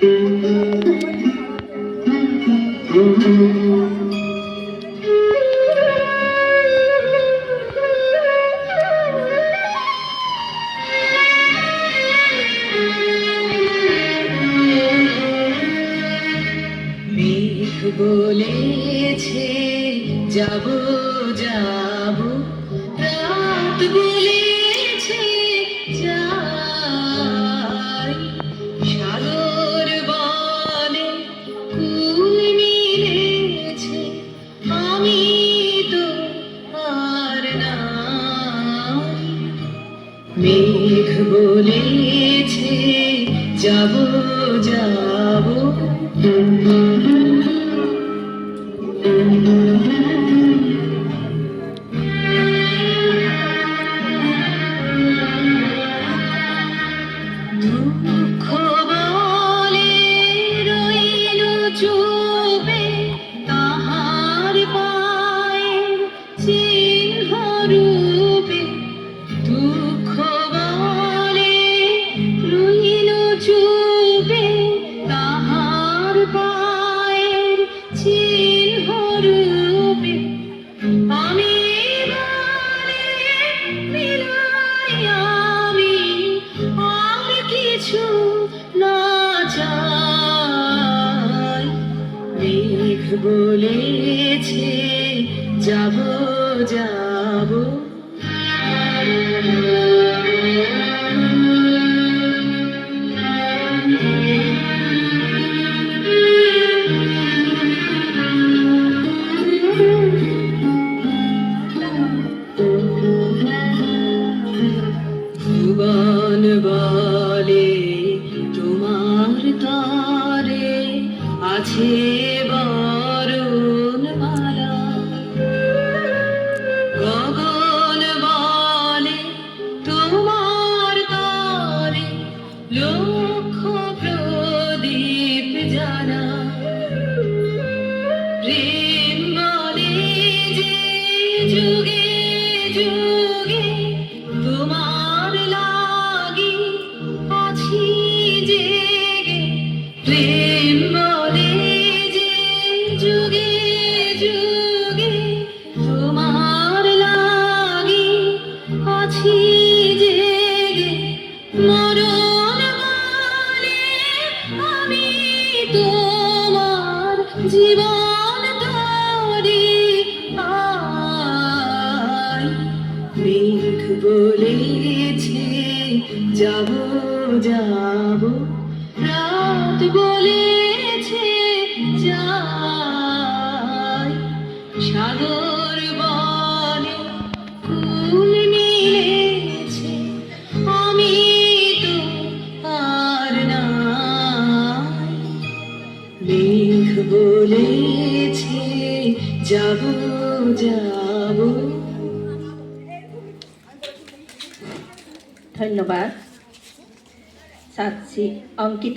মেঘ বলেছে যাব যাব, রাত বলেছে যাই, সাগর বনে কুল মিলেছে, আমি তো আর নাই। মেঘ বলেছে যাব যাব, দুঃখ বলে রইল চুপে, তাহার পায়ের চিহ্ন রূপে। দুঃখ বলে রইল চুপে, তাহার পায়ের চিহ্ন রূপে। আমি বলে মিলাই আমি আর কিছু না চাই। মেঘ বলেছে যাব যাব, ভুবন বলে তোমার তরে আছে বরণমালা। গগন বলে তোমার তরে লক্ষ প্রদীপ জ্বালা। প্রেম বলে যে যুগে যুগে তোমার লাগি আছি জেগে। প্রেম বলে যে যুগে যুগে তোমার লাগি আছি জেগে। মরণ বলে আমি তোমার জীবন ধরে আই। মেঘ বলেছে যাব যাব, রাত বলেছে যাই, সাগর বনে কুল মিলেছে, আমি তো আর নাই। মেঘ বলেছে যাব যাব। ধন্যবাদ। ছাত্রী অঙ্কিতা।